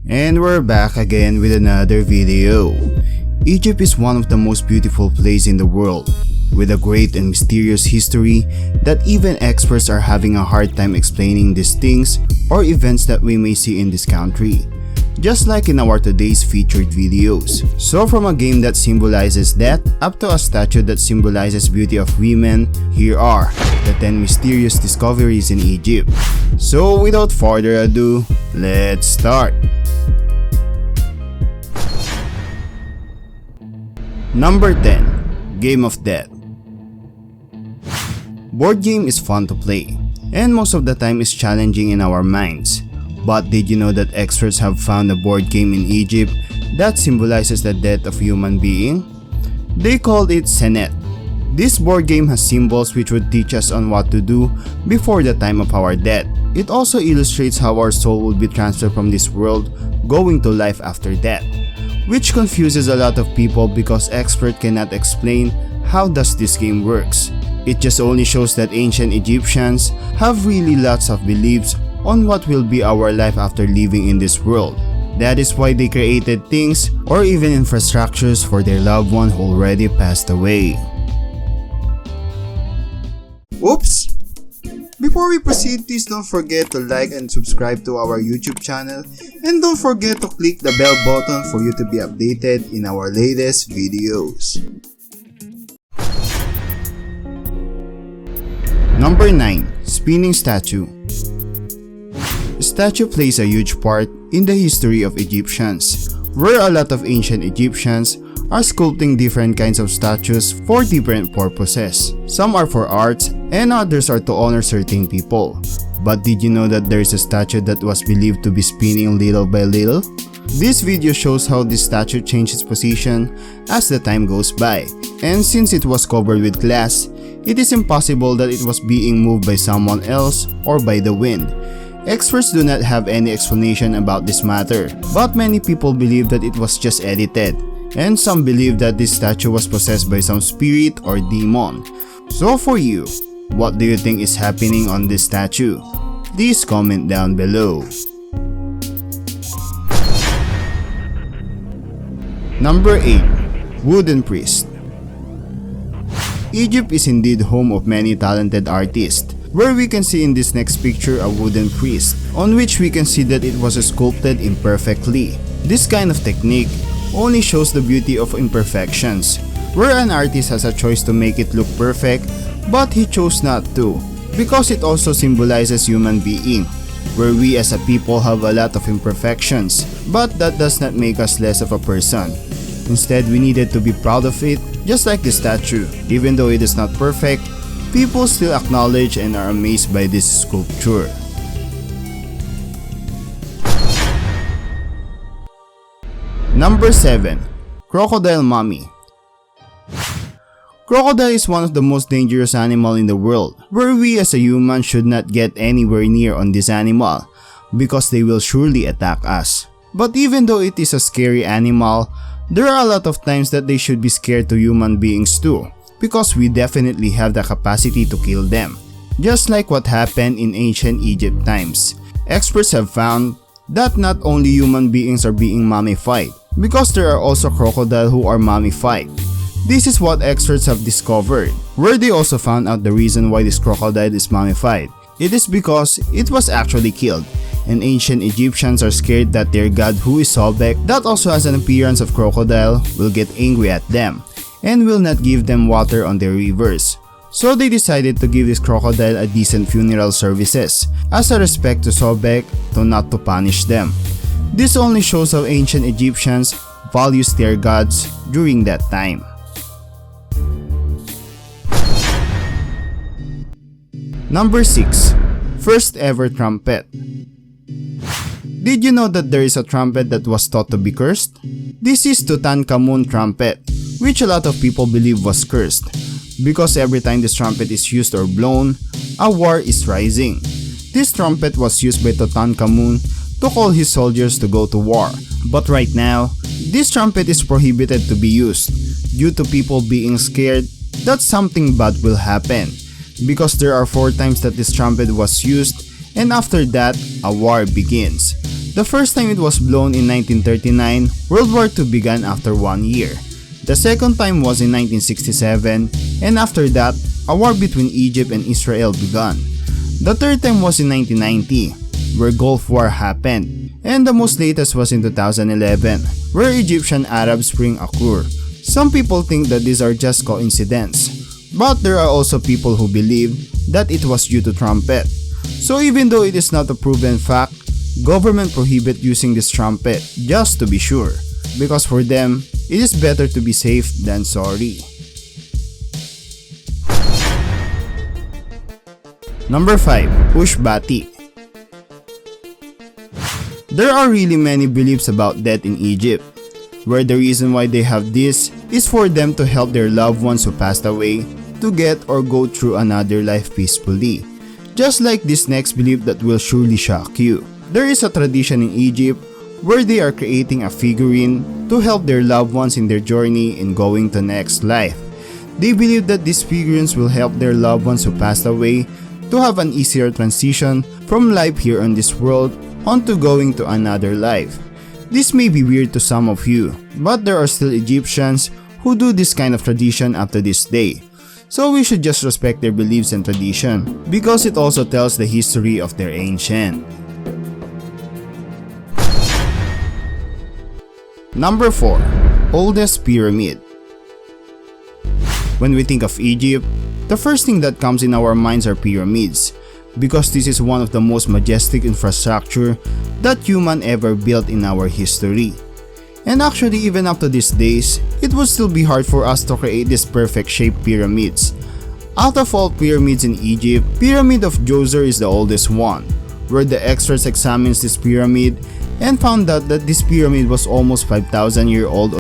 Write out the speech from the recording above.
And we're back again with another video. Egypt is one of the most beautiful places in the world, with a great and mysterious history that even experts are having a hard time explaining these things or events that we may see in this country, just like in our today's featured videos. So from a game that symbolizes death up to a statue that symbolizes beauty of women, here are the 10 mysterious discoveries in Egypt. So without further ado, let's start. Number 10. Game of Death. Board game is fun to play, and most of the time is challenging in our minds. But did you know that experts have found a board game in Egypt that symbolizes the death of a human being? They called it senet. This board game has symbols which would teach us on what to do before the time of our death. It also illustrates how our soul would be transferred from this world going to life after death, which confuses a lot of people because experts cannot explain how does this game works. It just only shows that ancient Egyptians have really lots of beliefs on what will be our life after living in this world. That is why they created things or even infrastructures for their loved one who already passed away. Oops! Before we proceed, please don't forget to like and subscribe to our YouTube channel, and don't forget to click the bell button for you to be updated in our latest videos. Number 9. Spinning Statue. The statue plays a huge part in the history of Egyptians, where a lot of ancient Egyptians are sculpting different kinds of statues for different purposes. Some are for arts and others are to honor certain people. But did you know that there is a statue that was believed to be spinning little by little? This video shows how this statue changed its position as the time goes by, and since it was covered with glass, it is impossible that it was being moved by someone else or by the wind. Experts do not have any explanation about this matter, but many people believe that it was just edited, and some believe that this statue was possessed by some spirit or demon. So for you, what do you think is happening on this statue? Please comment down below. Number 8. Wooden Priest. Egypt is indeed home of many talented artists, where we can see in this next picture a wooden priest, on which we can see that it was sculpted imperfectly. This kind of technique only shows the beauty of imperfections, where an artist has a choice to make it look perfect, but he chose not to, because it also symbolizes human being, where we as a people have a lot of imperfections, but that does not make us less of a person. Instead, we needed to be proud of it, just like the statue. Even though it is not perfect, people still acknowledge and are amazed by this sculpture. Number 7. Crocodile Mummy. Crocodile is one of the most dangerous animals in the world, where we as a human should not get anywhere near on this animal, because they will surely attack us. But even though it is a scary animal, there are a lot of times that they should be scared to human beings too, because we definitely have the capacity to kill them. Just like what happened in ancient Egypt times, experts have found that not only human beings are being mummified, because there are also crocodiles who are mummified. This is what experts have discovered, where they also found out the reason why this crocodile is mummified. It is because it was actually killed, and ancient Egyptians are scared that their god, who is Sobek, that also has an appearance of crocodile, will get angry at them and will not give them water on their rivers. So they decided to give this crocodile a decent funeral services as a respect to Sobek, to not to punish them. This only shows how ancient Egyptians values their gods during that time. Number 6. First ever trumpet. Did you know that there is a trumpet that was thought to be cursed? This is Tutankhamun trumpet, which a lot of people believe was cursed, because every time this trumpet is used or blown, a war is rising. This trumpet was used by Tutankhamun to call his soldiers to go to war, but right now, this trumpet is prohibited to be used due to people being scared that something bad will happen, because there are 4 times that this trumpet was used, and after that, a war begins. The first time it was blown in 1939, World War II began after 1 year. The second time was in 1967, and after that, a war between Egypt and Israel began. The third time was in 1990, where Gulf War happened, and the most latest was in 2011, where Egyptian-Arab Spring occurred. Some people think that these are just coincidences, but there are also people who believe that it was due to trumpet. So even though it is not a proven fact, government prohibit using this trumpet just to be sure, because for them, it is better to be safe than sorry. Number 5. Pushbati. There are really many beliefs about death in Egypt, where the reason why they have this is for them to help their loved ones who passed away to get or go through another life peacefully. Just like this next belief that will surely shock you. There is a tradition in Egypt where they are creating a figurine to help their loved ones in their journey in going to next life. They believe that these figurines will help their loved ones who passed away to have an easier transition from life here on this world onto going to another life. This may be weird to some of you, but there are still Egyptians who do this kind of tradition up to this day. So we should just respect their beliefs and tradition because it also tells the history of their ancient. Number 4. Oldest Pyramid. When we think of Egypt, the first thing that comes in our minds are pyramids, because this is one of the most majestic infrastructure that human ever built in our history. And actually, even up to these days, it would still be hard for us to create these perfect shaped pyramids. Out of all pyramids in Egypt, Pyramid of Djoser is the oldest one, where the experts examines this pyramid and found out that this pyramid was almost 5,000 years old